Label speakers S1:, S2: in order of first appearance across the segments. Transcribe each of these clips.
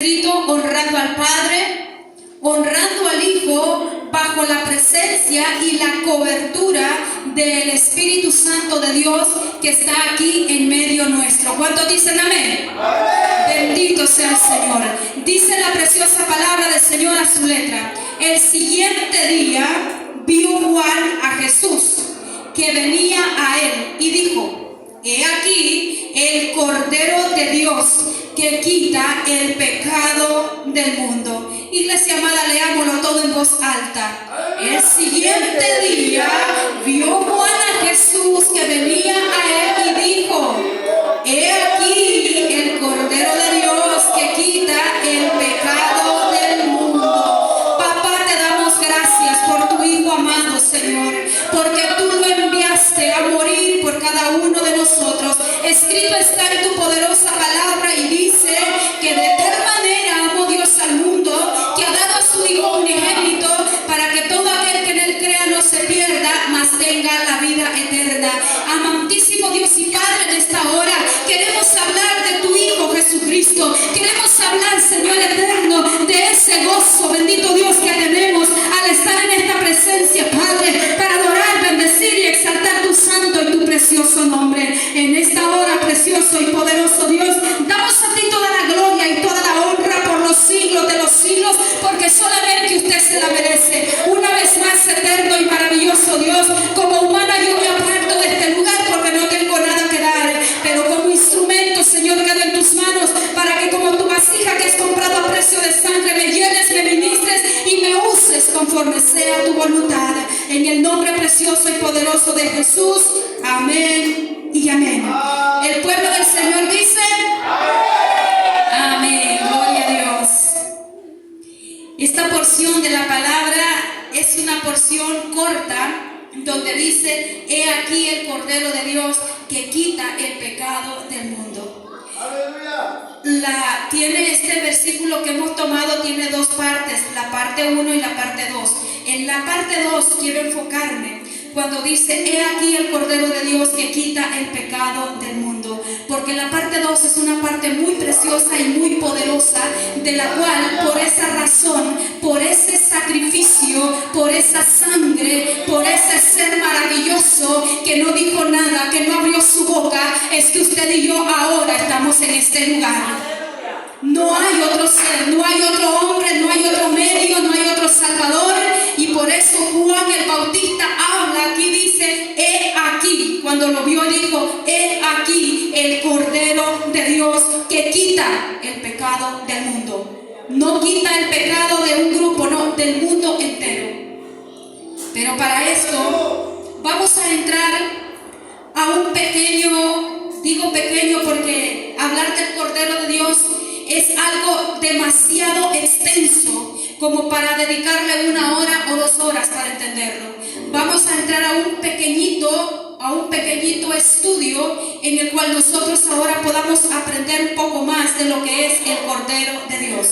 S1: Honrando al Padre, honrando al Hijo, bajo la presencia y la cobertura del Espíritu Santo de Dios que está aquí en medio nuestro. ¿Cuántos dicen amén? Amén. Bendito sea el Señor. Dice la preciosa palabra del Señor a su letra: el siguiente día vio Juan a Jesús que venía a él y dijo: he aquí el Cordero de Dios que quita el pecado del mundo. Iglesia amada, leámoslo todo en voz alta. El siguiente día vio Juan a Jesús que venía a él y dijo: he aquí el Cordero de Dios que quita el pecado del mundo. Papá, te damos gracias por tu Hijo amado, Señor, porque tú lo enviaste a morir por cada uno de nosotros. Escrito está en tu poderosa palabra y dice que de tal manera amó Dios al mundo que ha dado a su Hijo unigénito para que todo aquel que en él crea no se pierda, mas tenga la vida eterna. Amantísimo Dios y Padre, en esta hora queremos hablar de tu Hijo Jesucristo. Queremos hablar, Señor eterno, de ese gozo, bendito Dios, que tenemos al estar en esta presencia, Padre, para adorar, bendecir y exaltar tu santo y tu precioso nombre. En esta hora, precioso y poderoso Dios, damos a ti toda la gloria y toda la honra por los siglos de los siglos, porque solamente usted se la merece. Una vez más, eterno y maravilloso Dios, como humana yo me aparto de este lugar porque no tengo nada que dar, pero como instrumento, Señor, quedo en tus manos para que como tu vasija que es comprado a precio de sangre, me llenes, me ministres y me uses conforme sea tu voluntad. En el nombre precioso y poderoso de Jesús, amén y amén. El pueblo del Señor dice: amén. Gloria a Dios. Esta porción de la palabra es una porción corta donde dice: he aquí el Cordero de Dios que quita el pecado del mundo. Tiene este versículo que hemos tomado, tiene dos partes, la parte 1 y la parte 2. En la parte 2 quiero enfocarme cuando dice: he aquí el Cordero de Dios que quita el pecado del mundo, porque la parte 2 es una parte muy preciosa y muy poderosa, de la cual, por esa razón, por ese sacrificio, por esa sangre, por ese ser maravilloso que no dijo nada, que no abrió su boca, es que usted y yo ahora estamos en este lugar. No hay otro ser, no hay otro hombre, no hay otro medio, no hay otro salvador. Y por eso Juan el Bautista habla aquí, dice: he aquí. Cuando lo vio dijo: he aquí el Cordero de Dios que quita el pecado del mundo. No quita el pecado de un grupo, no, del mundo entero. Pero para esto vamos a entrar a un pequeño, digo pequeño porque hablar del Cordero de Dios es algo demasiado extenso como para dedicarle 1 hora o 2 horas para entenderlo. Vamos a entrar a un pequeñito estudio en el cual nosotros ahora podamos aprender un poco más de lo que es el Cordero de Dios.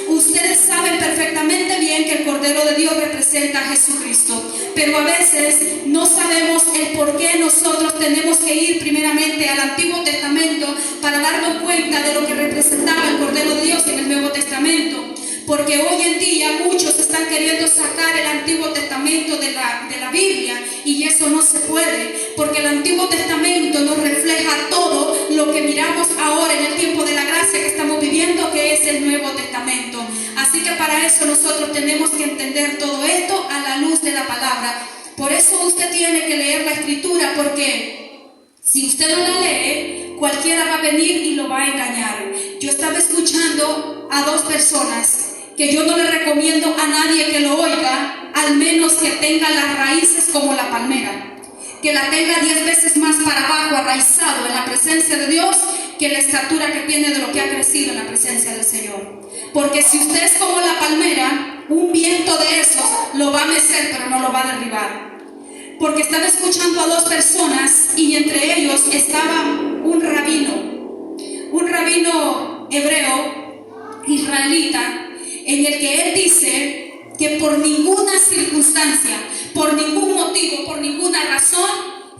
S1: Ustedes saben perfectamente bien que el Cordero de Dios representa a Jesucristo, pero a veces no sabemos el por qué nosotros tenemos que ir primeramente al Antiguo Testamento para darnos cuenta de lo que representaba el Cordero de Dios en el Nuevo Testamento. Porque hoy en día muchos están queriendo sacar el Antiguo Testamento de la Biblia, y eso no se puede, porque el Antiguo Testamento nos refleja todo lo que miramos ahora en el tiempo de la gracia que estamos viviendo, que es el Nuevo Testamento. Así que para eso nosotros tenemos que entender todo esto a la luz de la palabra. Por eso usted tiene que leer la Escritura, porque si usted no la lee, cualquiera va a venir y lo va a engañar. Yo estaba escuchando a 2 personas que yo no le recomiendo a nadie que lo oiga, al menos que tenga las raíces como la palmera, que la tenga 10 veces más para abajo, arraizado en la presencia de Dios, que la estatura que tiene de lo que ha crecido en la presencia del Señor. Porque si usted es como la palmera, un viento de esos lo va a mecer, pero no lo va a derribar. Porque estaba escuchando a 2 personas y entre ellos estaba un rabino hebreo, israelita, en el que él dice que por ninguna circunstancia, por ningún motivo, por ninguna razón,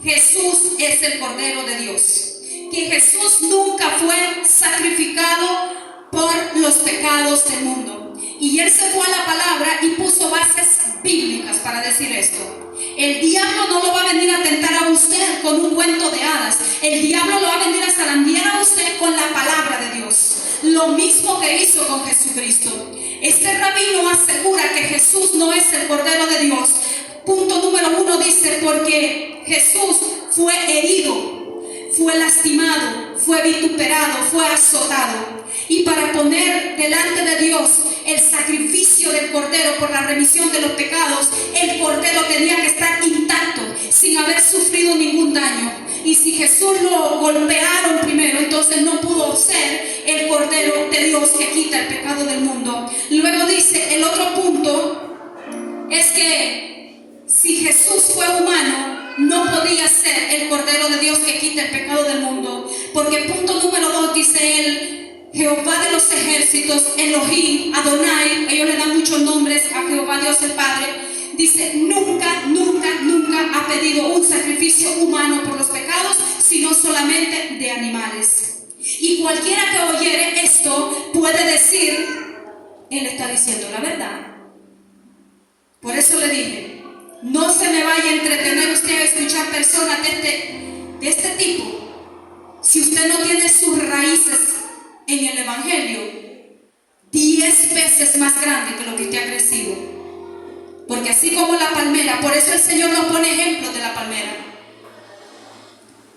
S1: Jesús es el Cordero de Dios. Que Jesús nunca fue sacrificado por los pecados pecados del mundo. Y él se fue a la palabra y puso bases bíblicas para decir esto. El diablo no lo va a venir a tentar a usted con un cuento de hadas. El diablo lo va a venir a zarandear a usted con la palabra de Dios. Lo mismo que hizo con Jesucristo. Este rabino asegura que Jesús no es el Cordero de Dios. Punto número 1 dice, porque Jesús fue herido, fue lastimado, fue vituperado, fue azotado. Y para poner delante de Dios el sacrificio del Cordero por la remisión de los pecados, el Cordero tenía que estar intacto, sin haber sufrido ningún daño. Y si Jesús lo golpearon primero, entonces no pudo ser el Cordero de Dios que quita el pecado del mundo. Luego dice, el otro punto es que si Jesús fue humano, no podía ser el Cordero de Dios que quita el pecado del mundo. Porque punto número 2 dice él, Jehová de los ejércitos, Elohim, Adonai, ellos le dan muchos nombres a Jehová Dios el Padre, dice, nunca ha pedido un sacrificio humano por los pecados, sino solamente de animales. Y cualquiera que oyere esto puede decir, él está diciendo la verdad. Por eso le dije, no se me vaya a entretener usted a escuchar personas de este tipo, si usted no tiene sus raíces en el Evangelio 10 veces más grande que lo que usted ha crecido. Porque así como la palmera, por eso el Señor nos pone ejemplos de la palmera.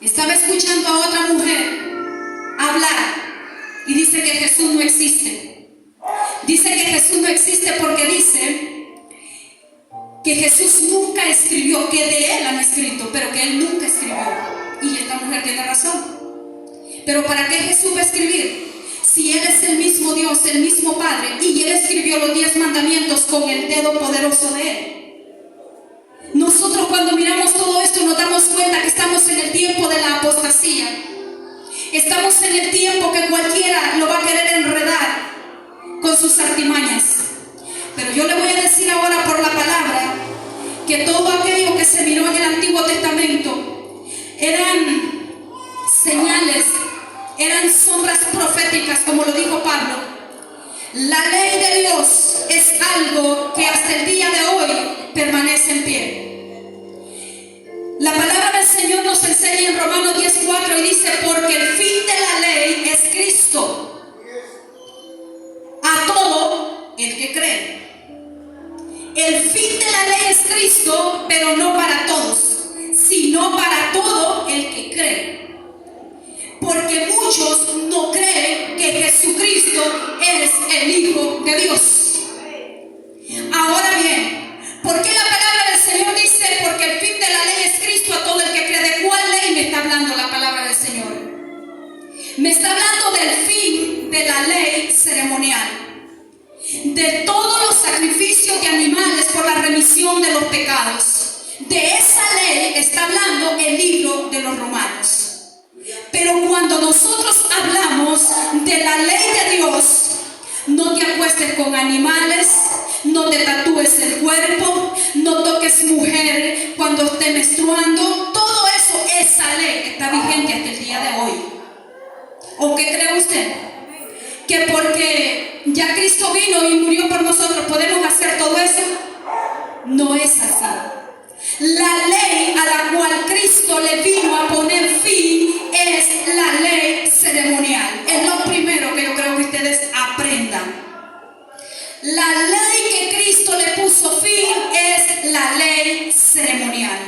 S1: Estaba escuchando a otra mujer hablar y dice que Jesús no existe. Dice que Jesús no existe porque dice que Jesús nunca escribió, que de él han escrito, pero que él nunca escribió. Y esta mujer tiene razón. Pero ¿para qué Jesús va a escribir? Si él es el mismo Dios, el mismo Padre, y él escribió los 10 mandamientos con el dedo poderoso de él. Nosotros cuando miramos todo esto nos damos cuenta que estamos en el tiempo de la apostasía. Estamos en el tiempo que cualquiera lo va a querer enredar con sus artimañas. Pero yo le voy a decir ahora por la palabra que todo aquello que se miró en el Antiguo Testamento eran señales, eran sombras proféticas, como lo dijo Pablo. La ley de Dios es algo que hasta el día de hoy permanece en pie. La palabra del Señor nos enseña en Romanos 10:4 y dice, porque el fin de la ley es Cristo a todo el que cree. El fin de la ley es Cristo, pero no para todos, sino para todo el que cree. Porque muchos no creen que Jesucristo es el Hijo de Dios. Ahora bien, ¿por qué la palabra del Señor dice, porque el fin de la ley es Cristo a todo el que cree? ¿De cuál ley me está hablando la palabra del Señor? Me está hablando del fin de la ley ceremonial, de todos los sacrificios de animales por la remisión de los pecados. De esa ley está hablando el libro de los Romanos. Pero cuando nosotros hablamos de la ley de Dios, no te acuestes con animales, no te tatúes el cuerpo, no toques mujer cuando esté menstruando. Todo eso, esa ley está vigente hasta el día de hoy. ¿O qué cree usted? Que porque ya Cristo vino y murió por nosotros, ¿podemos hacer todo eso? No es así. La ley a la cual Cristo le vino a poner fin es la ley ceremonial. Es lo primero que yo creo que ustedes aprendan. La ley que Cristo le puso fin es la ley ceremonial.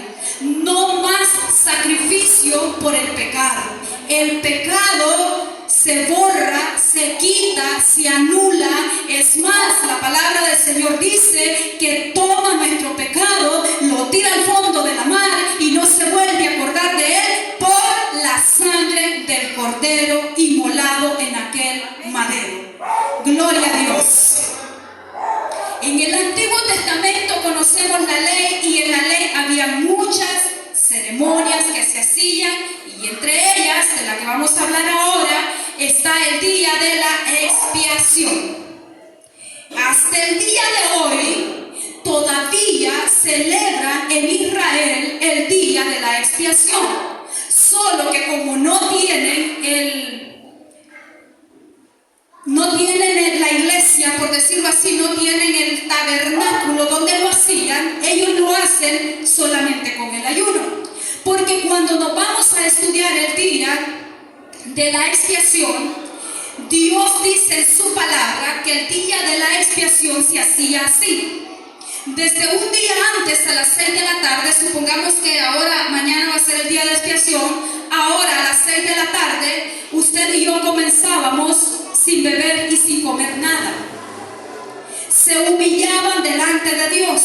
S1: No más sacrificio por el pecado. El pecado se borra, se quita, se anula. Es más, la palabra del Señor dice que toma nuestro pecado, lo tira al fondo de la mar y no se vuelve a acordar de él por la sangre del Cordero inmolado en aquel madero. Gloria a Dios. En el Antiguo Testamento conocemos la ley y en la ley había muchas ceremonias que se hacían y entre ellas, de la que vamos a hablar ahora, está el día de la expiación. Hasta el día de hoy todavía celebra en Israel el día de la expiación, solo que como no tienen la iglesia si no tienen el tabernáculo donde lo hacían, ellos lo hacen solamente con el ayuno. Porque cuando nos vamos a estudiar el día de la expiación, Dios dice en su palabra que el día de la expiación se hacía así. Desde un día antes, a las 6 de la tarde, supongamos que mañana va a ser el día de expiación, ahora a las 6 de la tarde, usted y yo comenzábamos sin beber y sin comer nada. Se humillaban delante de Dios.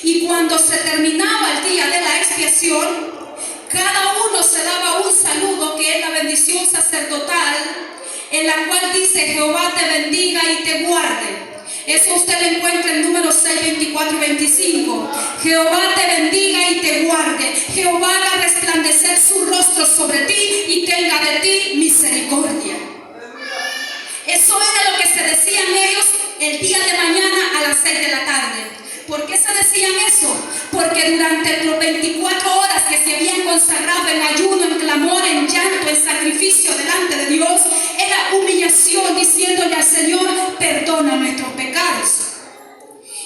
S1: Y cuando se terminaba el día de la expiación, cada uno se daba un saludo que es la bendición sacerdotal, en la cual dice: Jehová te bendiga y te guarde. Eso usted lo encuentra en Números 6, 24 y 25. Jehová te bendiga y te guarde. Jehová haga resplandecer su rostro sobre ti y tenga de ti misericordia. Eso era lo que se decían ellos el día de mañana a las 6 de la tarde. ¿Por qué se decían eso? Porque durante las 24 horas que se habían consagrado en ayuno, en clamor, en llanto, en sacrificio delante de Dios, era humillación, diciéndole al Señor: perdona nuestros pecados.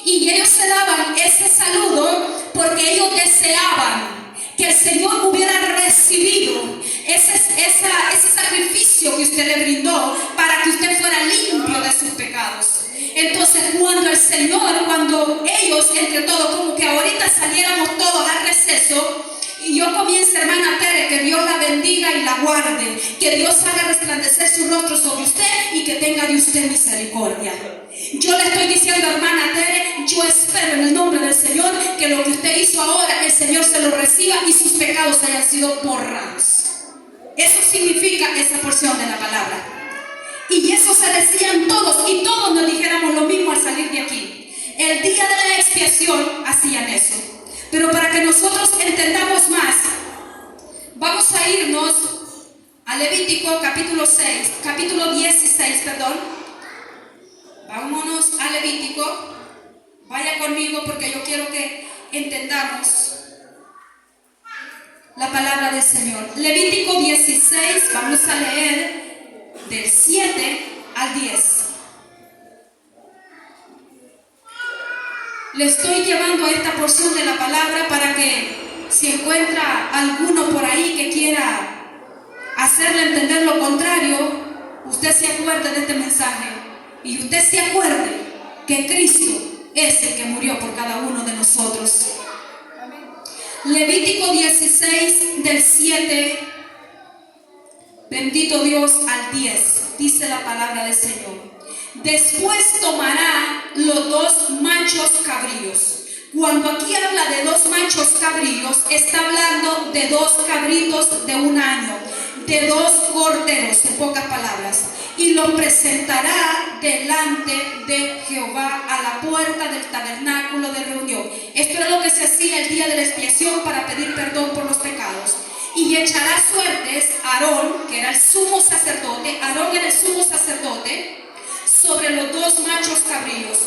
S1: Y ellos se daban ese saludo porque ellos deseaban que el Señor hubiera recibido ese sacrificio que usted le brindó para que usted fuera limpio de sus pecados. Entonces cuando ellos entre todos, como que ahorita saliéramos todos al receso, y yo comienzo, hermana Tere, que Dios la bendiga y la guarde, que Dios haga resplandecer su rostro sobre usted y que tenga de usted misericordia. Yo le estoy diciendo, hermana Tere, yo espero en el nombre del Señor que lo que usted hizo ahora, el Señor se lo reciba y sus pecados hayan sido borrados. Eso significa esa porción de la palabra. Y eso se decían todos, y todos nos dijéramos lo mismo al salir de aquí. El día de la expiación hacían eso. Pero para que nosotros entendamos más, vamos a irnos a Levítico capítulo 16, perdón. Vámonos a Levítico. Vaya conmigo porque yo quiero que entendamos la palabra del Señor. Levítico 16, vamos a leer del 7 al 10. Le estoy llevando a esta porción de la palabra para que, si encuentra alguno por ahí que quiera hacerle entender lo contrario, usted se acuerde de este mensaje y usted se acuerde que Cristo es el que murió por cada uno de nosotros. Levítico 16 del 7, bendito Dios, al 10, dice la palabra del Señor. Después tomará los 2 machos cabríos. Cuando aquí habla de 2 machos cabríos, está hablando de 2 cabritos de 1 año, de 2 corderos, en pocas palabras, y los presentará delante de Jehová a la puerta del tabernáculo de reunión. Esto es lo que se hacía el día de la expiación para pedir perdón por los pecados. Y echará suertes Aarón, que era el sumo sacerdote. Aarón era el sumo sacerdote, sobre los 2 machos cabríos.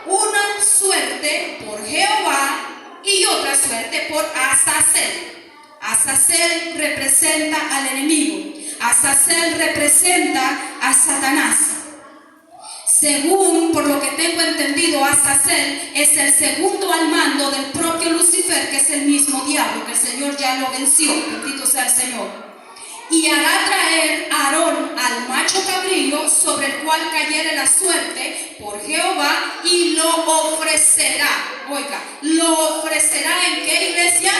S1: Una suerte por Jehová y otra suerte por Azazel. Azazel representa al enemigo. Azazel representa a Satanás. Según, por lo que tengo entendido, Azazel es el segundo al mando del propio Lucifer, que es el mismo diablo, que el Señor ya lo venció, bendito sea el Señor. Y hará traer a Aarón al macho cabrío, sobre el cual cayere la suerte por Jehová, y lo ofrecerá. Oiga, ¿lo ofrecerá en qué, iglesia?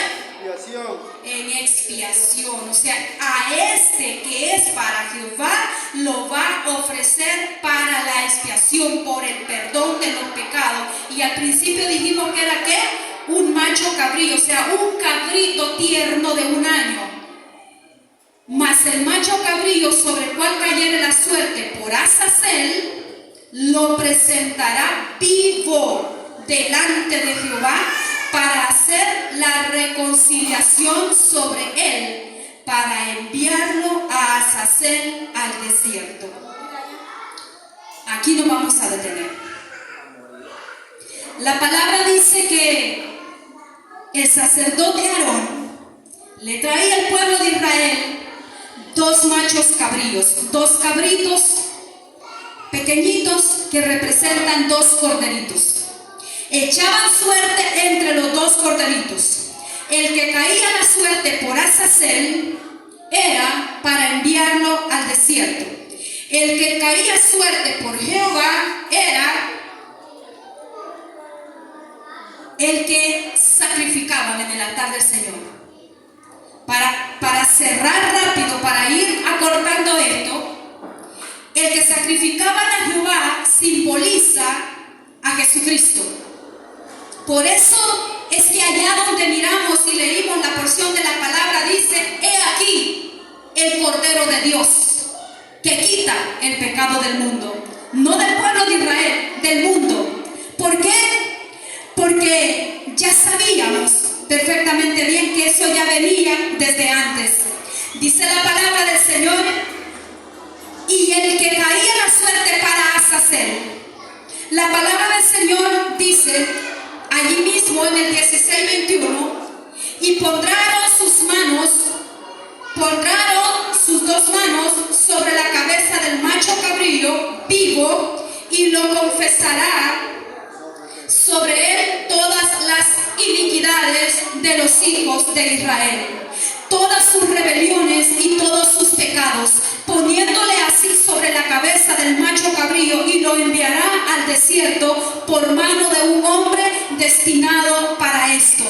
S1: En expiación. O sea, a este que es para Jehová lo va a ofrecer para la expiación, por el perdón de los pecados. Y al principio dijimos que era ¿qué? Un macho cabrío, o sea, un cabrito tierno de 1 año. Mas el macho cabrío sobre el cual cayere la suerte por Azazel, lo presentará vivo delante de Jehová para hacer la reconciliación sobre él, para enviarlo a Azazel al desierto. Aquí nos vamos a detener. La palabra dice que el sacerdote Aarón le traía al pueblo de Israel 2 machos cabríos, 2 cabritos pequeños. pequeñitos que representan 2 corderitos. Echaban suerte entre los 2 corderitos. El que caía la suerte por Azazel era para enviarlo al desierto. El que caía suerte por Jehová era el que sacrificaban en el altar del Señor. Para cerrar rápido, para ir acortando esto, el que sacrificaban a Jehová simboliza a Jesucristo. Por eso es que allá donde miramos y leímos la porción de la palabra dice: he aquí el Cordero de Dios que quita el pecado del mundo. No del pueblo de Israel, del mundo. ¿Por qué? Porque ya sabíamos perfectamente bien que eso ya venía desde antes. Dice la palabra del Señor: y el que caía la suerte para Azazel. La palabra del Señor dice allí mismo en el 16:21: y pondrán sus 2 manos sobre la cabeza del macho cabrío vivo, y lo confesará sobre él todas las iniquidades de los hijos de Israel, todas sus rebeliones y todos sus pecados, poniéndole así sobre la cabeza del macho cabrío, y lo enviará al desierto por mano de un hombre destinado para esto.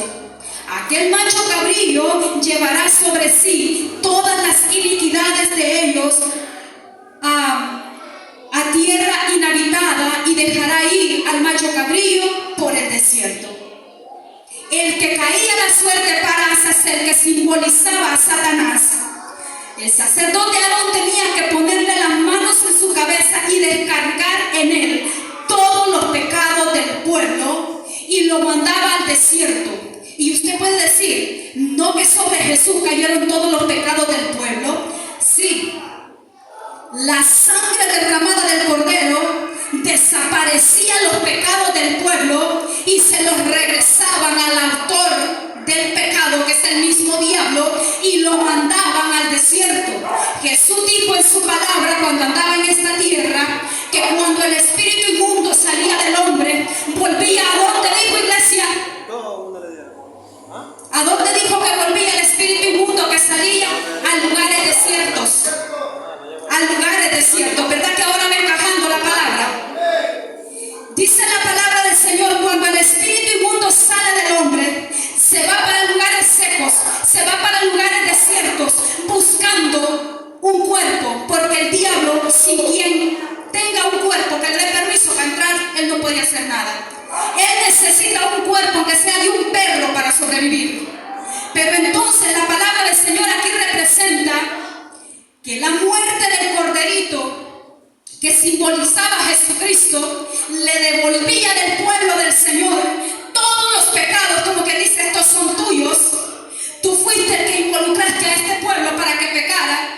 S1: Aquel macho cabrío llevará sobre sí todas las iniquidades de ellos a tierra inhabitada, y dejará ir al macho cabrío por el desierto. El que caía la suerte para Azazel, que simbolizaba a Satanás, el sacerdote Aarón tenía que ponerle las manos en su cabeza y descargar en él todos los pecados del pueblo, y lo mandaba al desierto. Y usted puede decir: ¿no que sobre Jesús cayeron todos los pecados del pueblo? Sí. La sangre derramada del Cordero desaparecía los pecados del pueblo y se los regresaban al autor del pecado, que es el mismo diablo, y lo mandaban al desierto. Jesús dijo en su palabra, cuando andaba en esta tierra, que cuando el espíritu inmundo salía del hombre, volvía ¿a dónde dijo, iglesia? ¿A dónde dijo que volvía el espíritu inmundo? Que salía a lugares desiertos. A lugares desiertos. ¿Verdad que ahora va encajando la palabra? Dice la palabra del Señor: cuando el espíritu inmundo sale del hombre, se va para lugares secos, se va para lugares desiertos, buscando un cuerpo, porque el diablo, sin quien tenga un cuerpo que le dé permiso para entrar, él no puede hacer nada. Él necesita un cuerpo que sea de un perro para sobrevivir. Pero entonces la palabra del Señor aquí representa que la muerte del corderito, que simbolizaba a Jesucristo, le devolvía del pueblo del Señor todos los pecados, como que dice: estos son tuyos. Tú fuiste el que involucraste a este pueblo para que pecara.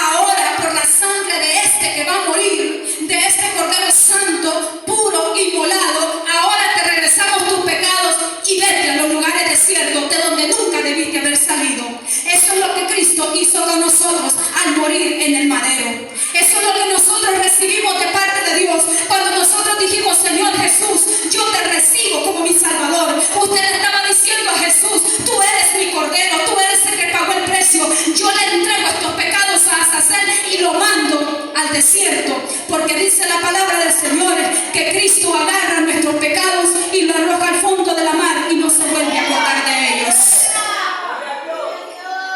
S1: Ahora, por la sangre de este que va a morir, de este Cordero Santo, puro, inmolado, ahora te regresamos tus pecados y vete a los lugares desiertos de donde nunca debiste haber salido. Eso es lo que Cristo hizo con nosotros al morir en el madero. Eso es lo que nosotros recibimos de parte de Dios cuando nosotros dijimos: Señor Jesús, yo te recibo como mi Salvador. Usted le estaba diciendo a Jesús: tú eres mi Cordero, tú eres el que pagó el precio. Yo le entrego estos pecados a Azazel y lo mando al desierto, porque dice la palabra del Señor que Cristo agarra nuestros pecados y lo arroja al fondo de la mar y no se vuelve a acordar de ellos.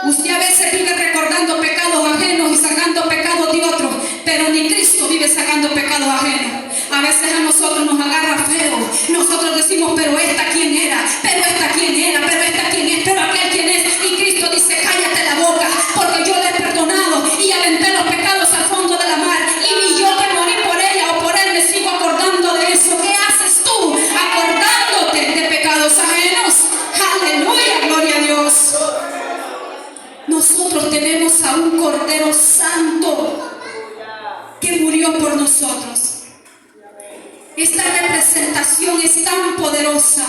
S1: Usted a veces vive recordando pecados ajenos y sacando pecados de otros, pero ni Cristo vive sacando pecados ajenos. A veces a nosotros nos agarra feo. Nosotros decimos: pero esta quién era, pero esta quién era, pero esta quién es, pero aquel quién es. Y Cristo dice: cállate la boca, porque yo le he perdonado y aventé los pecados al fondo de la mar, y ni yo que morí por ella o por él me sigo acordando de eso. ¿Qué haces tú acordándote de pecados ajenos? Aleluya, gloria a Dios. Nosotros tenemos a un Cordero Santo que murió por nosotros. Esta representación es tan poderosa.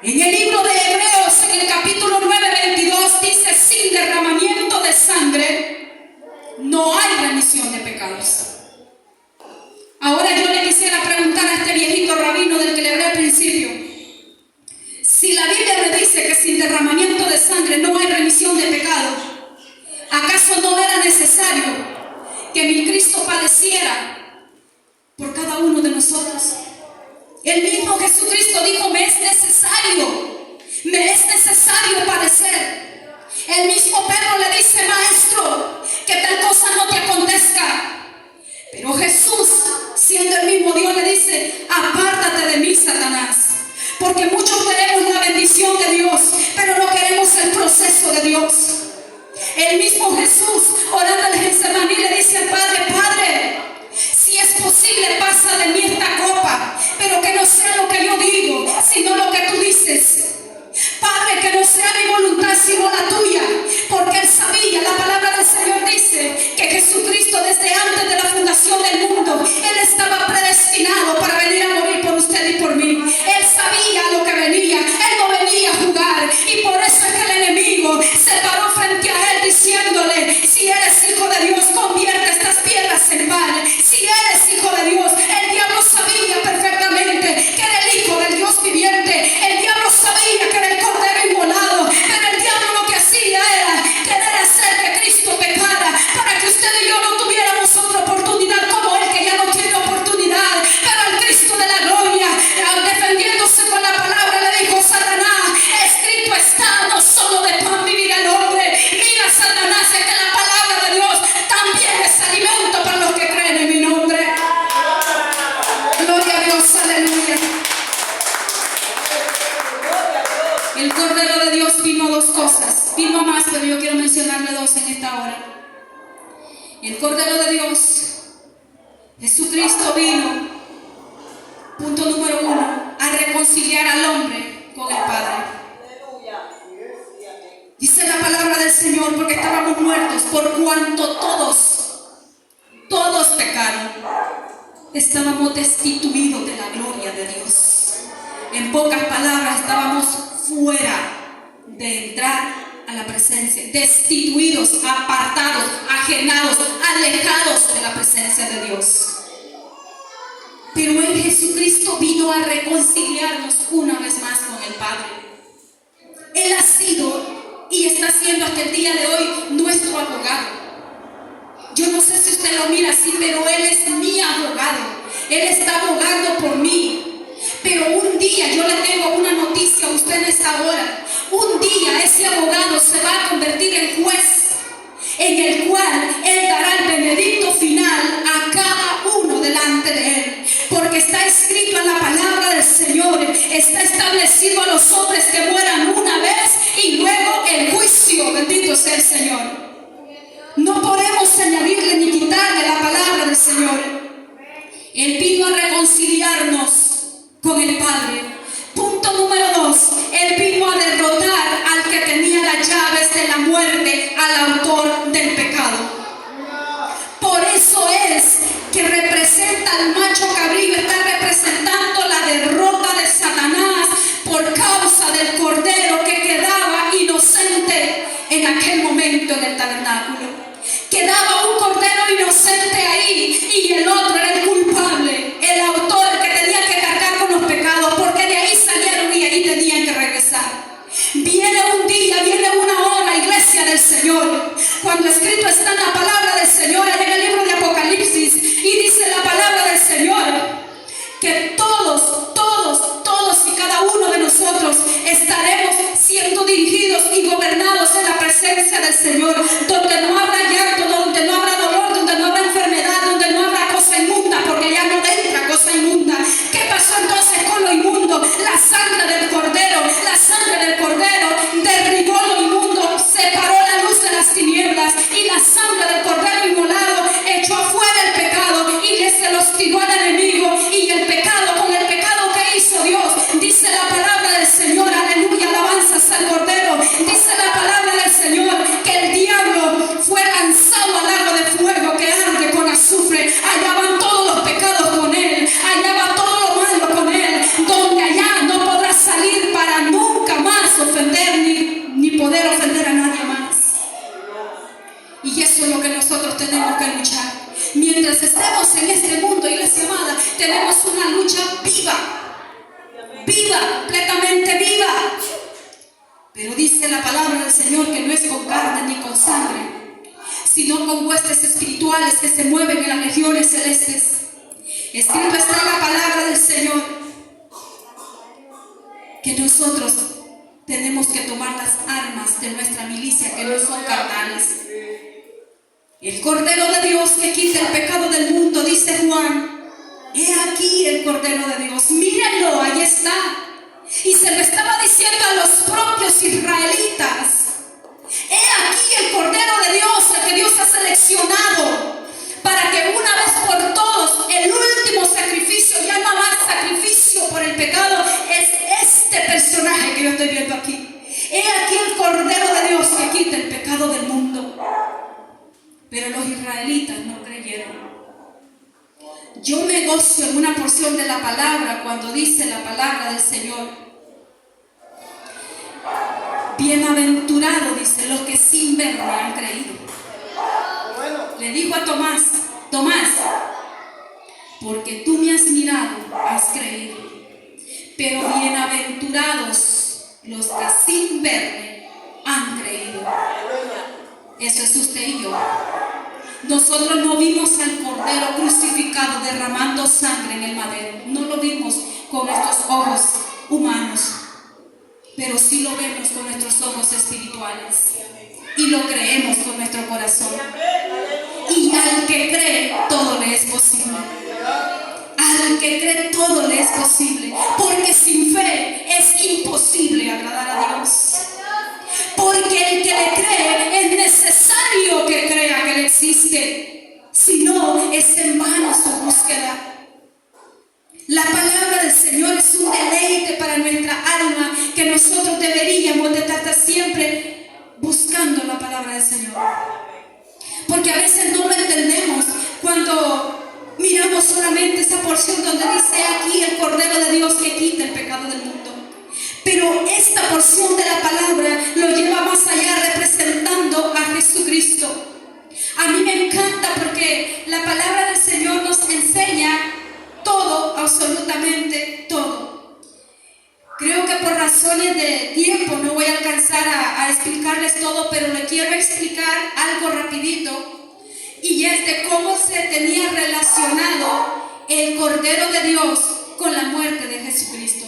S1: En el libro de Hebreos, en el capítulo 9:22, dice: sin derramamiento de sangre no hay remisión de pecados. nosotros. El mismo Jesucristo dijo, me es necesario padecer. El mismo Pedro le dice, maestro, que tal cosa no te acontezca. Pero Jesús, siendo el mismo Dios, le dice, apártate de mí, Satanás. Porque muchos queremos la bendición de Dios, pero no queremos el proceso de Dios. El mismo Jesús, orando en Getsemaní, le dice al Padre, Padre, si es posible, pasa de mí esta copa, pero que no sea lo que yo digo, sino lo que tú dices. Padre, que no sea mi voluntad, sino la tuya. Porque él sabía, la palabra del Señor dice, que Jesucristo desde antes de la fundación del mundo, él estaba predestinado para venir a morir por usted y por mí. Él sabía lo que venía, él no venía a jugar. Y por eso es que el enemigo se paró frente a él diciéndole, si eres hijo de Dios, convierte estas piedras en pan. Si eres hijo de Dios, el diablo sabía perfectamente que era el hijo del Dios viviente. El diablo sabía que era el cordero inmolado, pero el diablo lo que hacía era querer hacer que Cristo pecara, para que usted y yo no tuviéramos otra oportunidad como él, que ya no tiene oportunidad. Pero al Cristo de la gloria, defendiéndose con la palabra, le dijo, Satanás, escrito está, no solo de pan vivirá el hombre. Mira, Satanás, es que la palabra de Dios también es alimento para los que creen en mi nombre. Gloria a Dios, aleluya. El Cordero de Dios vino a dos cosas. Vino más, pero yo quiero mencionarle dos en esta hora. El Cordero de Dios, Jesucristo, vino, punto número 1, a reconciliar al hombre con el Padre. Dice la palabra del Señor, porque estábamos muertos, por cuanto todos pecaron. Estábamos destituidos de la gloria de Dios. En pocas palabras, estábamos fuera de entrar a la presencia, destituidos, apartados, ajenados, alejados de la presencia de Dios. Pero en Jesucristo vino a reconciliarnos una vez más con el Padre. Él ha sido y está siendo hasta el día de hoy nuestro abogado. Yo no sé si usted lo mira así, pero Él es mi abogado. Él está abogando por mí. Pero un día, yo le tengo una noticia a usted en esta hora. Un día ese abogado se va a convertir en juez, en el cual Él dará el veredicto final a cada uno delante de Él. Porque está escrito en la palabra del Señor, está establecido a los hombres que mueran una vez y luego el juicio. Bendito sea el Señor. No podemos añadirle ni quitarle la palabra del Señor. Él vino a reconciliarnos con el Padre. Punto número 2, Él vino a derrotar al que tenía las llaves de la muerte, al autor del pecado. Por eso es que representa al macho cabrío, está representando la derrota de Satanás por causa del cordero que quedaba inocente en aquel momento en el tabernáculo. Quedaba un cordero inocente ahí y el otro era el culpable, el autor que tenía que cargar con los pecados, porque de ahí salieron y ahí tenían que regresar. Viene un día, viene una hora, iglesia del Señor, cuando escrito está en la palabra del Señor, en el libro de Apocalipsis, y dice la palabra del Señor que todos y cada uno de nosotros estaremos siendo dirigidos y gobernados en la presencia del Señor, donde no habrá llanto, donde no habrá dolor, donde no habrá enfermedad, donde no habrá cosa inmunda, porque ya no entra cosa inmunda. ¿Qué pasó entonces con lo inmundo? La sangre del cordero derribó lo inmundo, separó la luz de las tinieblas, y la sangre del cordero inmolado echó afuera el pecado y se los tiró al enemigo. Y el pecado, con el pecado que hizo Dios, dice la palabra del Señor, aleluya, alabanzas al cordero, dice la palabra del Señor que el diablo fue lanzado al lago de fuego que arde con azufre. Allá van todos los pecados con él, allá va todo lo malo con él, donde allá no podrá salir para nunca más ofender ni poder ofender a nadie más. Y eso es lo que nosotros tenemos que luchar. Mientras estemos en este mundo, iglesia amada, tenemos una lucha viva, completamente viva. Pero dice la palabra del Señor que no es con carne ni con sangre, sino con huestes espirituales que se mueven en las regiones celestes. Escrito está en la palabra del Señor que nosotros tenemos que tomar las armas de nuestra milicia, que no son carnales. El Cordero de Dios que quita el pecado del mundo, dice Juan. He aquí el Cordero de Dios. Mírenlo, ahí está. Y se lo estaba diciendo a los propios israelitas. He aquí el Cordero de Dios, el que Dios ha seleccionado para que una vez por todos, el último sacrificio, ya no más sacrificio por el pecado, es este personaje que yo estoy viendo aquí. He aquí el Cordero de Dios que quita el pecado del mundo. Pero los israelitas no creyeron. Yo me gozo en una porción de la palabra cuando dice la palabra del Señor. Bienaventurado, dice, los que sin ver me han creído. Le dijo a Tomás, Tomás, porque tú me has mirado, has creído. Pero bienaventurados los que sin verme han creído. Eso es usted y yo. Nosotros no vimos al Cordero crucificado derramando sangre en el madero. No lo vimos con nuestros ojos humanos, pero sí lo vemos con nuestros ojos espirituales. Y lo creemos con nuestro corazón. Y al que cree, todo le es posible. Al que cree, todo le es posible. Porque sin fe es imposible agradar a Dios. Porque el que le cree es necesario que crea que Él existe. Si no, es en vano su búsqueda. La palabra del Señor es un deleite para nuestra alma, que nosotros deberíamos de estar siempre buscando la palabra del Señor. Porque a veces no lo entendemos cuando miramos solamente esa porción donde dice aquí el Cordero de Dios que quita el pecado del mundo. Pero esta porción de la palabra lo lleva más allá, representando a Jesucristo. A mí me encanta porque la palabra del Señor nos enseña todo, absolutamente todo. Creo que por razones de tiempo no voy a alcanzar a explicarles todo, pero le quiero explicar algo rapidito, y es de cómo se tenía relacionado el Cordero de Dios con la muerte de Jesucristo.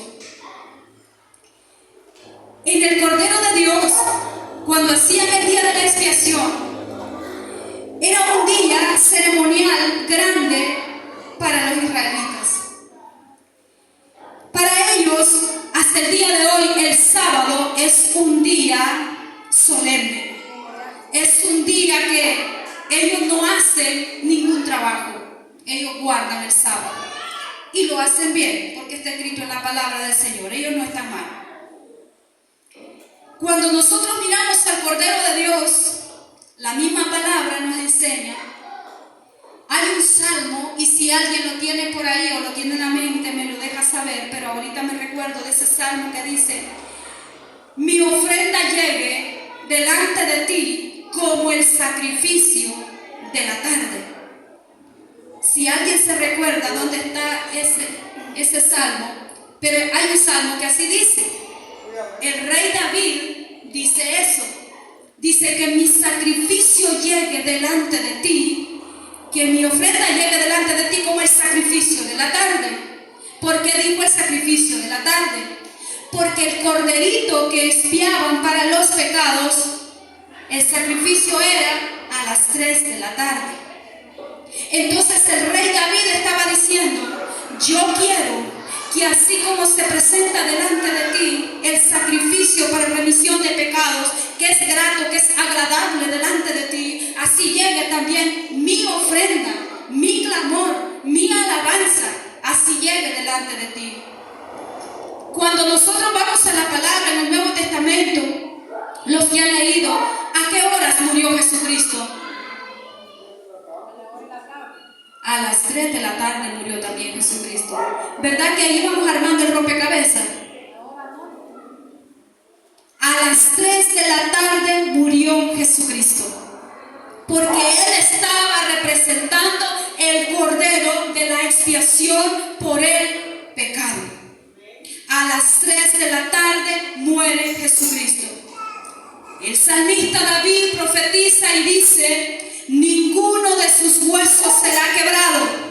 S1: En el Cordero de Dios, cuando hacían el día de la expiación, era un día ceremonial grande para los israelitas. Para ellos, hasta el día de hoy, el sábado es un día solemne. Es un día que ellos no hacen ningún trabajo. Ellos guardan el sábado. Y lo hacen bien, porque está escrito en la palabra del Señor. Ellos no están mal. Cuando nosotros miramos al Cordero de Dios, la misma palabra nos enseña. Hay un salmo, y si alguien lo tiene por ahí o lo tiene en la mente, me lo deja saber, pero ahorita me recuerdo de ese salmo que dice: mi ofrenda llegue delante de ti como el sacrificio de la tarde. Si alguien se recuerda dónde está ese salmo, pero hay un salmo que así dice. El rey David dice eso. Dice que mi sacrificio llegue delante de ti, que mi ofrenda llegue delante de ti como el sacrificio de la tarde. ¿Por qué dijo el sacrificio de la tarde? Porque el corderito que expiaban para los pecados, el sacrificio era a las 3 de la tarde. Entonces el rey David estaba diciendo: yo quiero que así como se presenta delante de ti el sacrificio para remisión de pecados, que es grato, que es agradable delante de ti, así llegue también mi ofrenda, mi clamor, mi alabanza, así llegue delante de ti. Cuando nosotros vamos a la palabra en el Nuevo Testamento, los que han leído, ¿a qué horas murió Jesucristo? A las 3 de la tarde murió también Jesucristo. ¿Verdad que ahí vamos armando el rompecabezas? A las 3 de la tarde murió Jesucristo. Porque Él estaba representando el Cordero de la expiación por el pecado. A las 3 de la tarde muere Jesucristo. El salmista David profetiza y dice: ninguno de sus huesos será quebrado.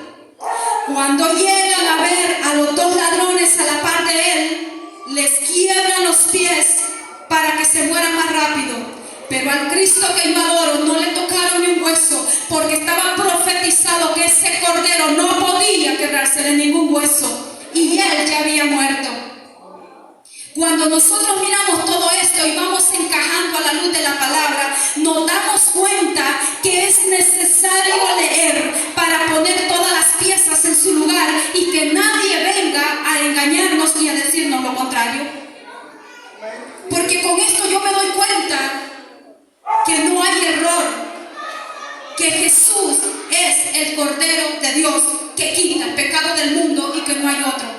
S1: cuando llegan a ver a los dos ladrones a la par de él, les quiebran los pies para que se mueran más rápido. Pero al Cristo que yo adoro no le tocaron ni un hueso, porque estaba profetizado que ese cordero no podía quebrarse de ningún hueso, y él ya había muerto. Cuando nosotros miramos todo esto y vamos encajando a la luz de la palabra, nos damos cuenta que es necesario leer para poner todas las piezas en su lugar y que nadie venga a engañarnos y a decirnos lo contrario. Porque con esto yo me doy cuenta que no hay error, que Jesús es el Cordero de Dios que quita el pecado del mundo y que no hay otro.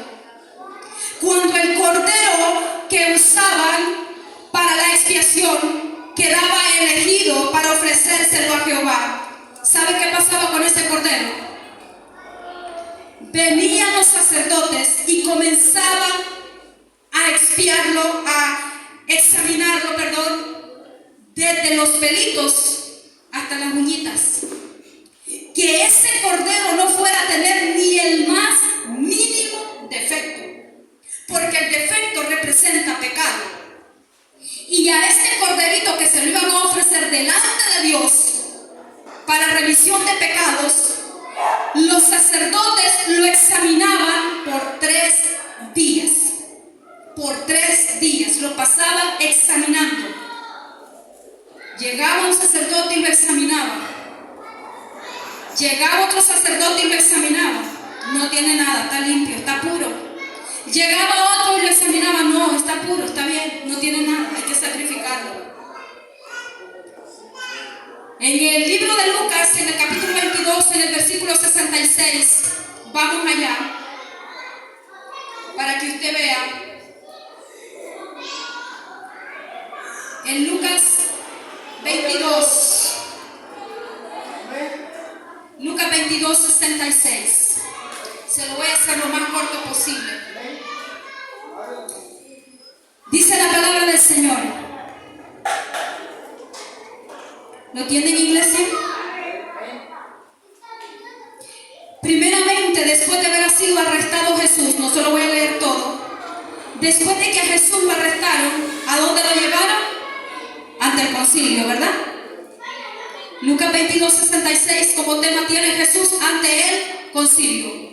S1: Cuando el cordero que usaban para la expiación quedaba elegido para ofrecérselo a Jehová, ¿sabe qué pasaba con ese cordero? Venían los sacerdotes y comenzaban a expiarlo, a examinarlo, desde los pelitos hasta las uñitas. Que ese cordero no fuera a tener ni el más mínimo defecto, porque el defecto representa pecado. Y a este corderito que se lo iban a ofrecer delante de Dios para remisión de pecados, los sacerdotes lo examinaban por 3 días. Por 3 días lo pasaban examinando. Llegaba un sacerdote y lo examinaba. Llegaba otro sacerdote y lo examinaba. No tiene nada, está limpio, está puro. Llegaba otro y lo examinaba. No, está puro, está bien, no tiene nada, hay que sacrificarlo. En el libro de Lucas, en el capítulo 22, en el versículo 66, vamos allá para que usted vea. En Lucas 22, Lucas 22, 66. Se lo voy a hacer lo más corto posible. Dice la palabra del Señor. ¿Lo tienen, iglesia? Primeramente, después de haber sido arrestado Jesús, no se lo voy a leer todo. Después de que a Jesús lo arrestaron, ¿a dónde lo llevaron? Ante el concilio, ¿verdad? Lucas 22, 66, como tema tiene Jesús ante el concilio.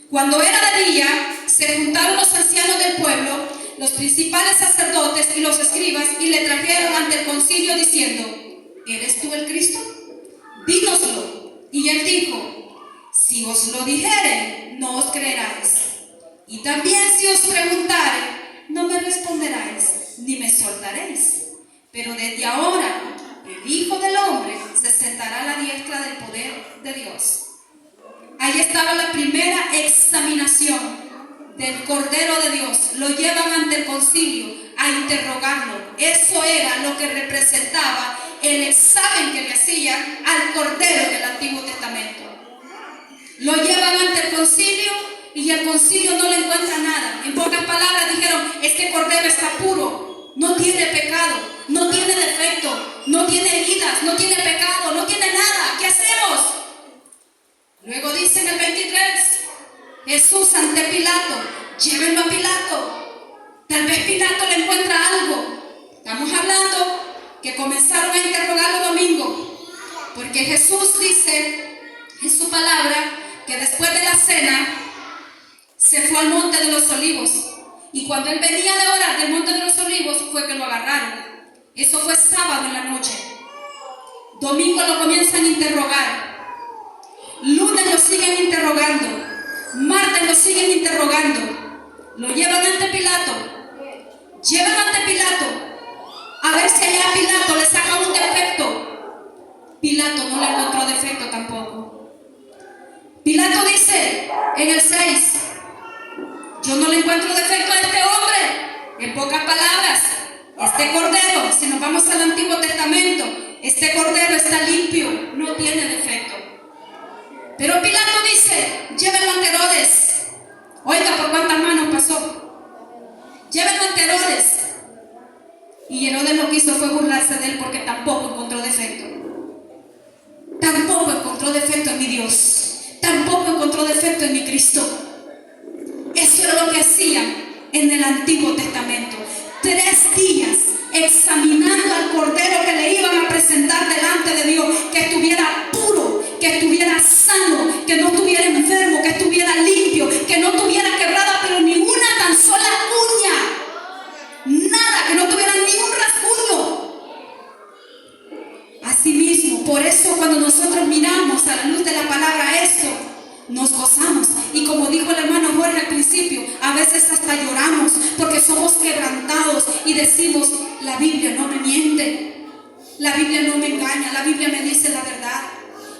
S1: Cuando era de día, se juntaron los ancianos del pueblo, los principales sacerdotes y los escribas, y le trajeron ante el concilio diciendo: ¿eres tú el Cristo? Dínoslo. Y él dijo: si os lo dijere, no os creeráis. Y también si os preguntare, no me responderáis, ni me soltaréis. Pero desde ahora, el Hijo del Hombre se sentará a la diestra del poder de Dios. Ahí estaba la primera examinación del Cordero de Dios. Lo llevan ante el concilio a interrogarlo. Eso era lo que representaba el examen que le hacían al Cordero del Antiguo Testamento. Lo llevan ante el concilio y el concilio no le encuentra nada. En pocas palabras dijeron: este Cordero está puro, no tiene pecado, no tiene defecto, no tiene heridas, no tiene pecado, no tiene nada. ¿Qué hacemos? Luego dice en el 23, Jesús ante Pilato: llévenlo a Pilato. Tal vez Pilato le encuentra algo. Estamos hablando que comenzaron a interrogarlo domingo, porque Jesús dice en su palabra que después de la cena se fue al monte de los olivos, y cuando él venía de orar del monte de los olivos fue que lo agarraron. Eso fue sábado en la noche. Domingo lo comienzan a interrogar. Lunes lo siguen interrogando. Martes lo siguen interrogando. Lo llevan ante Pilato. Llevan ante Pilato a ver si allá a Pilato le saca un defecto. Pilato no le encontró defecto tampoco. Pilato dice en el 6: yo no le encuentro defecto a este hombre. En pocas palabras, este cordero, si nos vamos al Antiguo Testamento, este cordero está limpio, no tiene defecto. Pero Pilato dice: llévenlo ante Herodes. Oiga, ¿por cuántas manos pasó? Llévenlo ante Herodes. Y Herodes lo que hizo fue burlarse de él, porque tampoco encontró defecto. Tampoco encontró defecto en mi Dios. Tampoco encontró defecto puesto en mi Cristo. Eso era lo que hacían en el Antiguo Testamento. 3 días examinando al Cordero que le iban a presentar delante de Dios, que estuviera puro, que estuviera sano, que no estuviera enfermo, que estuviera limpio, que no tuviera quebrada pero ni una tan sola uña, nada, que no tuviera ni un rasguño. Asimismo, por eso cuando nosotros miramos a la luz de la palabra esto, nos gozamos. Y como dijo el hermano Jorge al principio, a veces hasta lloramos porque somos quebrantados y decimos: la Biblia no me miente, la Biblia no me engaña, la Biblia me dice la verdad.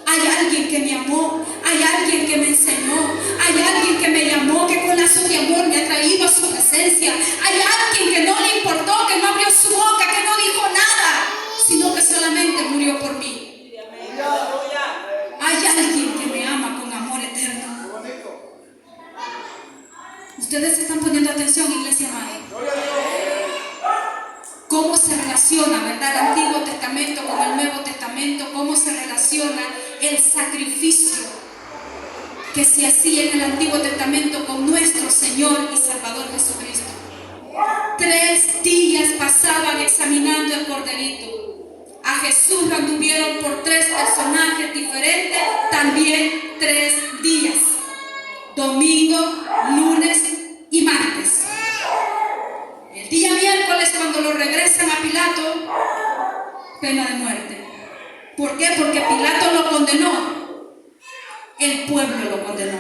S1: Hay alguien que me amó, hay alguien que me enseñó, hay alguien que me llamó, que con lazos de amor me ha traído a su presencia. Hay alguien que no le importó, que no abrió su boca, que no dijo nada, sino que solamente murió por mí. Hay alguien que me ama con amor eterno. Ustedes están poniendo atención, iglesia amada. ¿Cómo se relaciona, verdad, el Antiguo Testamento con el Nuevo Testamento? ¿Cómo se relaciona el sacrificio que se hacía en el Antiguo Testamento con nuestro Señor y Salvador Jesucristo? 3 días pasaban examinando el corderito. A Jesús lo anduvieron por 3 personajes diferentes, también 3 días: domingo, lunes y martes. El día miércoles, cuando lo regresan a Pilato, pena de muerte. ¿Por qué? Porque Pilato lo condenó, el pueblo lo condenó.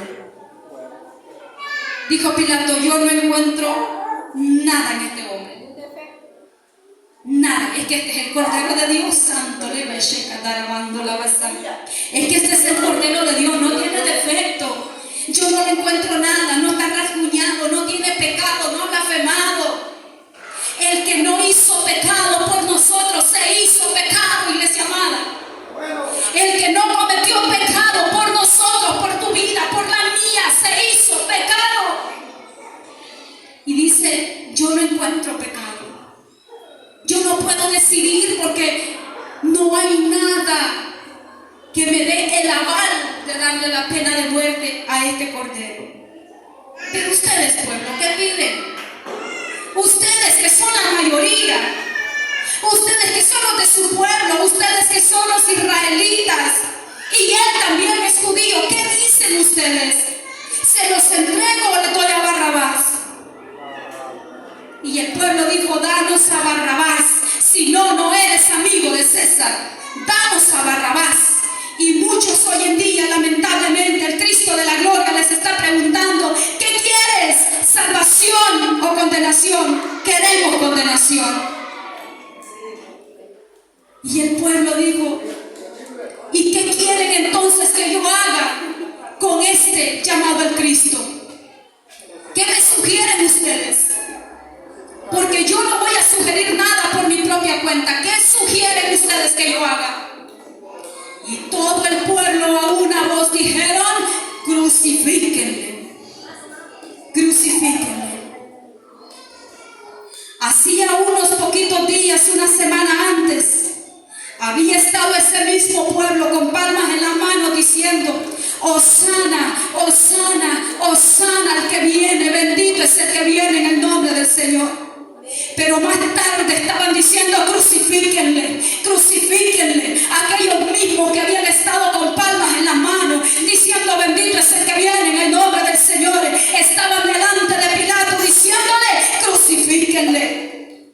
S1: Dijo Pilato: yo no encuentro nada en este hombre. Nada, es que este es el Cordero de Dios santo. Es que este es el Cordero de Dios, no tiene defecto. Yo no le encuentro nada, no está rasguñado, no tiene pecado, no ha blasfemado. El que no hizo pecado por nosotros se hizo pecado, iglesia amada. El que no cometió pecado por nosotros, por tu vida, por la mía, se hizo pecado. Y dice: yo no encuentro pecado. Yo no puedo decidir porque no hay nada que me dé el aval de darle la pena de muerte a este Cordero. Pero ustedes, pueblo, ¿qué piden? Ustedes que son la mayoría, ustedes que son los de su pueblo, ustedes que son los israelitas, y él también es judío, ¿qué dicen ustedes? ¿Se los entrego o le doy a Barrabás? Y el pueblo dijo: danos a Barrabás, si no, no eres amigo de César. Danos a Barrabás. Y muchos hoy en día, lamentablemente, el Cristo de la gloria les está preguntando: ¿qué quieres? ¿Salvación o condenación? Queremos condenación. Y el pueblo dijo: ¿y qué quieren entonces que yo haga con este llamado al Cristo? ¿Qué me sugieren ustedes? Porque yo no voy a sugerir nada por mi propia cuenta. ¿Qué sugieren ustedes que yo haga? Y todo el pueblo a una voz dijeron: crucifíquenle, crucifíquenle. Hacía unos poquitos días, una semana antes, había estado ese mismo pueblo con palmas en la mano diciendo: Hosana, Hosana, Hosana al que viene, bendito es el que viene en el nombre del Señor. Pero más tarde estaban diciendo: crucifíquenle, crucifíquenle. Aquellos mismos que habían estado con palmas en la mano diciendo: bendito es el que viene en el nombre del Señor, estaban delante de Pilato diciéndole: crucifíquenle,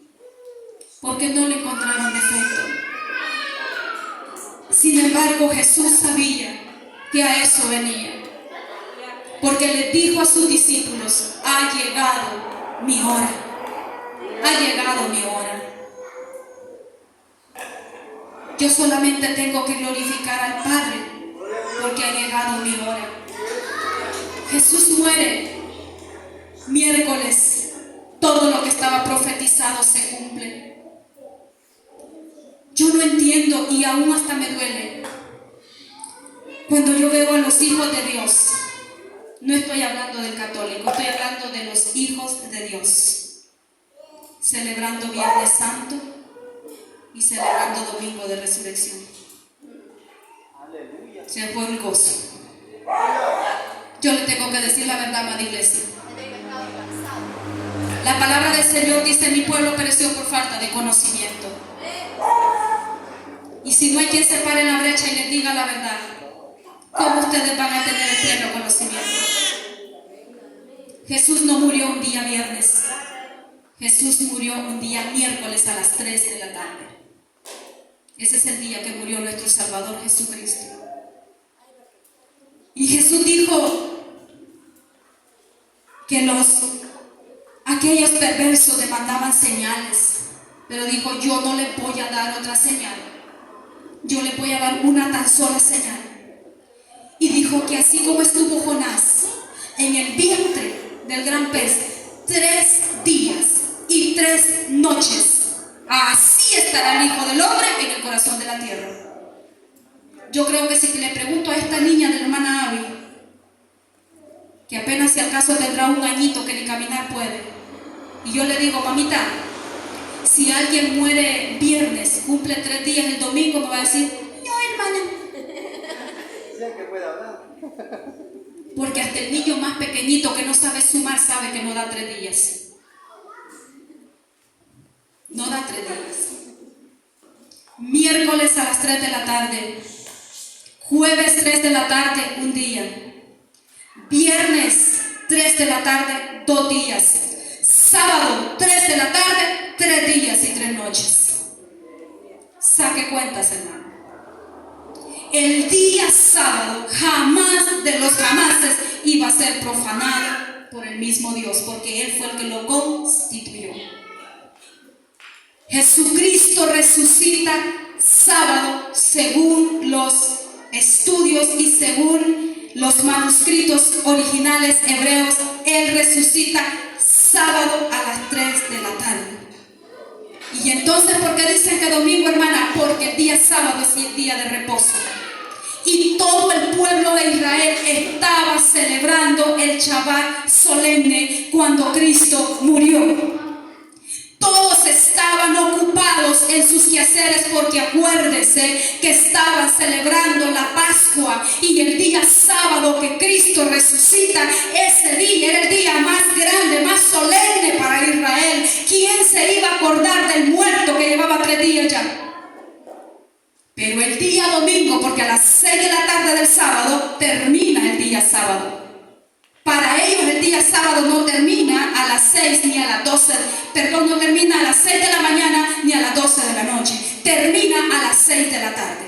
S1: porque no le encontraron defecto. Sin embargo, Jesús sabía que a eso venía, porque le dijo a sus discípulos: ha llegado mi hora. Ha llegado mi hora. Yo solamente tengo que glorificar al Padre porque ha llegado mi hora. Jesús muere miércoles. Todo lo que estaba profetizado se cumple. Yo no entiendo y aún hasta me duele cuando yo veo a los hijos de Dios. No estoy hablando del católico, estoy hablando de los hijos de Dios, celebrando Viernes Santo y celebrando Domingo de Resurrección. Se fue el gozo. Yo le tengo que decir la verdad, amada iglesia. La palabra del Señor dice: mi pueblo pereció por falta de conocimiento. Y si no hay quien se pare en la brecha y les diga la verdad, ¿cómo ustedes van a tener el pleno conocimiento? Jesús no murió un día viernes. Jesús murió un día miércoles a las 3 de la tarde. Ese es el día que murió nuestro Salvador Jesucristo. Y Jesús dijo que aquellos perversos demandaban señales, pero dijo: yo no les voy a dar otra señal, yo les voy a dar una tan sola señal. Y dijo que así como estuvo Jonás en el vientre del gran pez 3 días y 3 noches, así estará el Hijo del Hombre en el corazón de la tierra. Yo creo que si le pregunto a esta niña de la hermana Abby, que apenas si acaso tendrá un añito que ni caminar puede, y yo le digo: mamita, si alguien muere viernes, cumple 3 días el domingo, me va a decir: no, hermana. Porque hasta el niño más pequeñito que no sabe sumar sabe que no da 3 días. No da 3 días. Miércoles a las 3 de la tarde. Jueves 3 de la tarde, un día. Viernes 3 de la tarde, 2 días. Sábado 3 de la tarde, 3 días y 3 noches. Saque cuentas, hermano. El día sábado jamás de los jamases iba a ser profanado por el mismo Dios, porque Él fue el que lo constituyó. Jesucristo resucita sábado según los estudios y según los manuscritos originales hebreos. Él resucita sábado a las 3 de la tarde. Y entonces, ¿por qué dicen que domingo, hermana? Porque el día sábado es el día de reposo. Y todo el pueblo de Israel estaba celebrando el Shabbat solemne cuando Cristo murió. Todos estaban ocupados en sus quehaceres, porque acuérdese que estaban celebrando la Pascua, y el día sábado que Cristo resucita, ese día era el día más grande, más solemne para Israel. ¿Quién se iba a acordar del muerto que llevaba 3 días ya? Pero el día domingo, porque a las 6 de la tarde del sábado termina el día sábado. Para ellos el día sábado no termina a las 6 ni a las 12, no termina a las 6 de la mañana ni a las 12 de la noche, termina a las 6 de la tarde.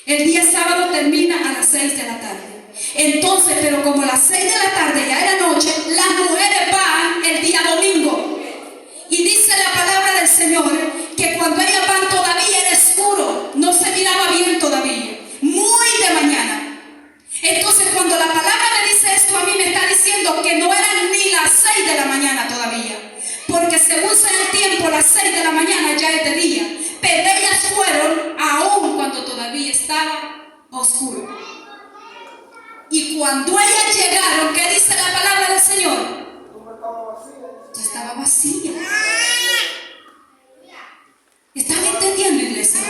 S1: El día sábado termina a las 6 de la tarde. Entonces, pero como a las 6 de la tarde ya era noche, las mujeres van el día domingo. Y dice la palabra del Señor que cuando ellas van todavía era oscuro, no se miraba bien todavía, muy de mañana. Entonces, cuando la palabra me dice esto, a mí me está diciendo que no eran ni las 6 de la mañana todavía, porque según sea el tiempo, las 6 de la mañana ya es de día, pero ellas fueron aún cuando todavía estaba oscuro. Y cuando ellas llegaron, ¿qué dice la palabra del Señor? Ya estaba vacía. ¿Están entendiendo, iglesia?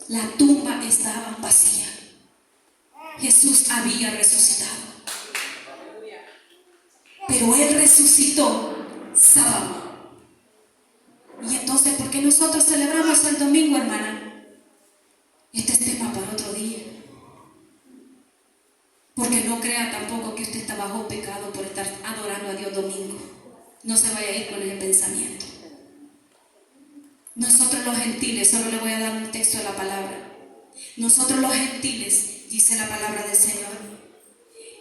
S1: La tumba estaba vacía. Jesús había resucitado. Pero Él resucitó sábado. Y entonces, ¿por qué nosotros celebramos el domingo, hermana? Este es tema para otro día. Porque no crea tampoco que usted está bajo pecado por estar adorando a Dios domingo. No se vaya a ir con el pensamiento. Nosotros los gentiles, solo le voy a dar un texto de la palabra. Nosotros los gentiles, dice la palabra del Señor,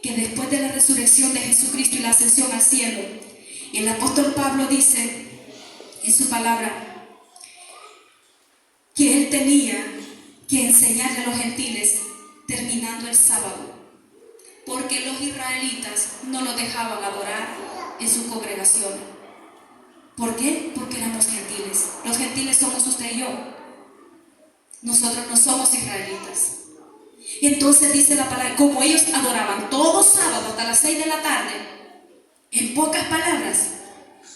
S1: que después de la resurrección de Jesucristo y la ascensión al cielo, el apóstol Pablo dice en su palabra que él tenía que enseñarle a los gentiles terminando el sábado, porque los israelitas no lo dejaban adorar en sus congregaciones. ¿Por qué? Porque éramos gentiles. Los gentiles somos usted y yo. Nosotros no somos israelitas. Entonces dice la palabra, como ellos adoraban todo sábado hasta las 6 de la tarde, en pocas palabras,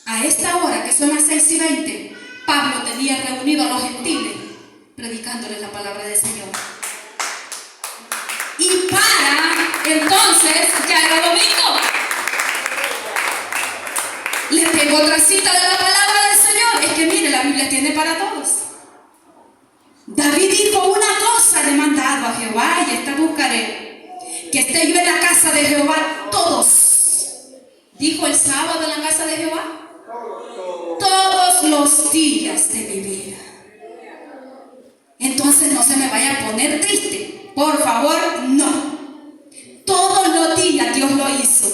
S1: a esta hora que son las 6:20, Pablo tenía reunido a los gentiles predicándoles la palabra del Señor. y para entonces ya era domingo. Le tengo otra cita de la palabra del Señor. Es que mire, la Biblia tiene para todos. David dijo: una cosa he demandado a Jehová y esta buscaré, que esté yo en la casa de Jehová todos. Dijo el sábado en la casa de Jehová. Todos los días de mi vida. Entonces no se me vaya a poner triste. Por favor, no. Todos los días Dios lo hizo.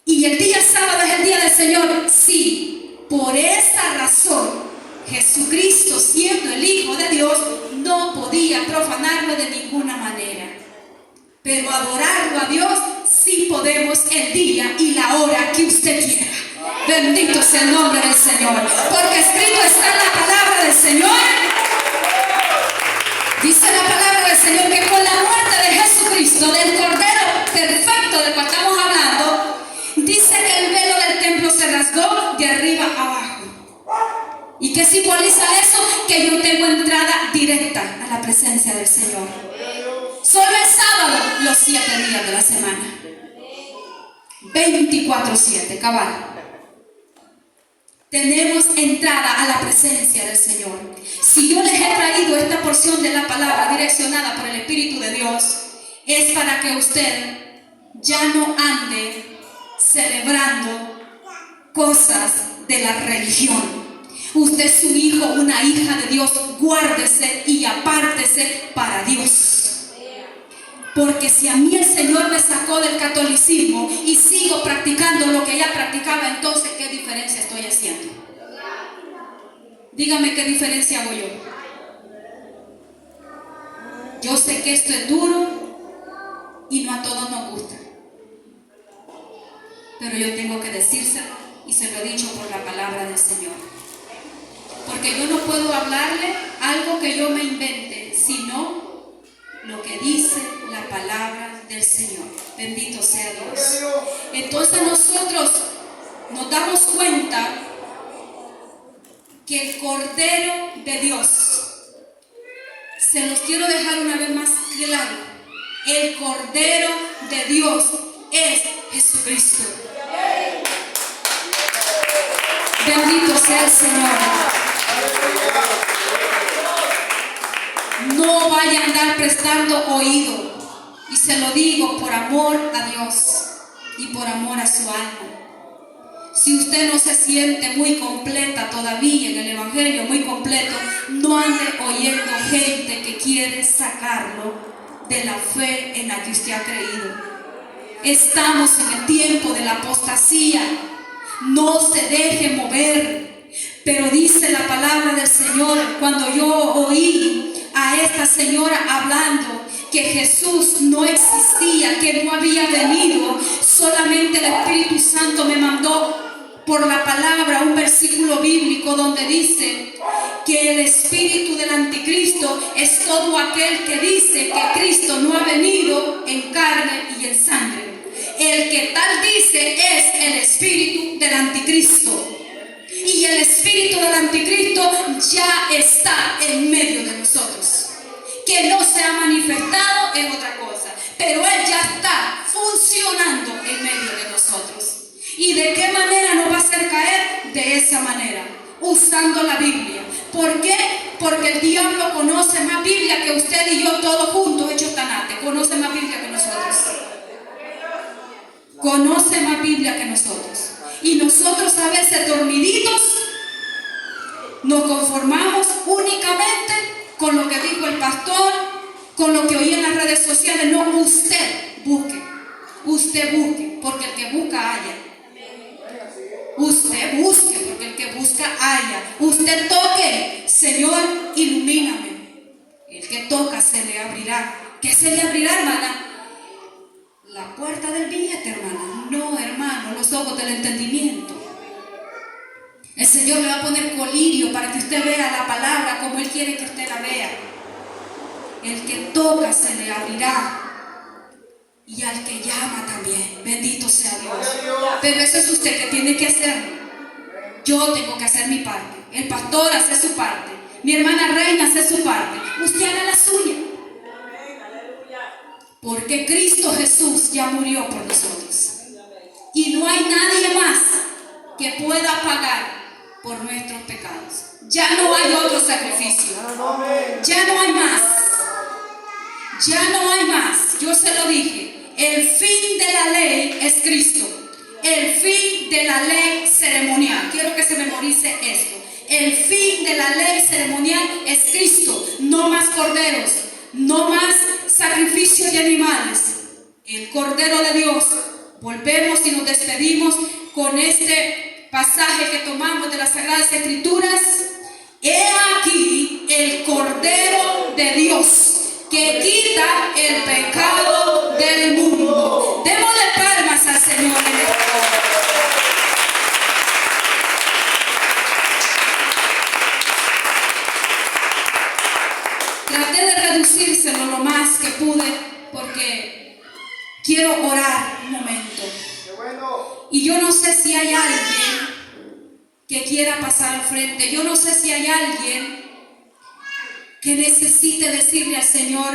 S1: Y el día sábado es el día del Señor. Sí, por esta razón Jesucristo, siendo el Hijo de Dios, no podía profanarlo de ninguna manera. Pero adorarlo a Dios sí podemos el día y la hora que usted quiera. Bendito sea el nombre del Señor. Porque escrito está en la palabra del Señor. Dice la palabra del Señor que con la muerte de Jesucristo, del Cordero perfecto del cual estamos hablando, dice que el velo del templo se rasgó de arriba a abajo. ¿Y qué simboliza eso? Que yo tengo entrada directa a la presencia del Señor. Solo el sábado, los 7 días de la semana. 24/7, cabal. Tenemos entrada a la presencia del Señor. Si yo les he traído esta porción de la palabra direccionada por el Espíritu de Dios, es para que usted ya no ande celebrando cosas de la religión. Usted es un hijo, una hija de Dios. Guárdese y apártese para Dios. Porque si a mí el Señor me sacó del catolicismo y sigo practicando lo que ella practicaba, entonces ¿qué diferencia estoy haciendo? Dígame qué diferencia hago yo. Yo sé que esto es duro y no a todos nos gusta. Pero yo tengo que decírselo y se lo he dicho por la palabra del Señor. Porque yo no puedo hablarle algo que yo me invente, sino lo que dice la palabra del Señor. Bendito sea Dios. Entonces nosotros nos damos cuenta que el Cordero de Dios, se los quiero dejar una vez más claro, el Cordero de Dios es Jesucristo. Bendito sea el Señor. No vaya a andar prestando oído. Y se lo digo por amor a Dios y por amor a su alma. Si usted no se siente muy completa todavía en el Evangelio, muy completo, no ande oyendo gente que quiere sacarlo de la fe en la que usted ha creído. Estamos en el tiempo de la apostasía. No se deje mover. Pero dice la palabra del Señor, cuando yo oí a esta señora hablando que Jesús no existía, que no había venido, solamente el Espíritu Santo me mandó por la palabra un versículo bíblico donde dice que el espíritu del anticristo es todo aquel que dice que Cristo no ha venido en carne y en sangre. El que tal dice es el espíritu del anticristo. Y el espíritu del anticristo ya está en medio de nosotros. Que no se ha manifestado es otra cosa, pero él ya está funcionando en medio de nosotros. ¿Y de qué manera nos va a hacer caer? De esa manera, usando la Biblia. ¿Por qué? Porque el diablo conoce más Biblia que usted y yo todos juntos hechos tanate. Conoce más Biblia que nosotros. Conoce más Biblia que nosotros. Y nosotros a veces dormiditos nos conformamos únicamente con lo que dijo el pastor, con lo que oí en las redes sociales. No, usted busque, porque el que busca halla. Usted busque, porque el que busca halla. Usted toque, Señor, ilumíname. El que toca se le abrirá. ¿Qué se le abrirá, hermana? La puerta del billete, hermana. No, hermano, los ojos del entendimiento. El Señor le va a poner colirio para que usted vea la palabra como Él quiere que usted la vea. El que toca se le abrirá. Y al que llama también. Bendito sea Dios. Pero eso es usted que tiene que hacer. Yo tengo que hacer mi parte. El pastor hace su parte. Mi hermana Reina hace su parte. Usted haga la suya. Porque Cristo Jesús ya murió por nosotros. Y no hay nadie más que pueda pagar por nuestros pecados. Ya no hay otro sacrificio. Ya no hay más. Ya no hay más. Yo se lo dije. El fin de la ley es Cristo. El fin de la ley ceremonial. Quiero que se memorice esto. El fin de la ley ceremonial es Cristo. No más corderos. No más sacrificio de animales. El Cordero de Dios. Volvemos y nos despedimos con este pasaje que tomamos de las Sagradas Escrituras. He aquí el Cordero de Dios que quita el pecado del mundo. Démosle palmas al Señor en esta hora. Traté de reducírselo lo más que pude porque quiero orar un momento. Y yo no sé si hay alguien que quiera pasar al frente. Yo no sé si hay alguien que necesite decirle al Señor: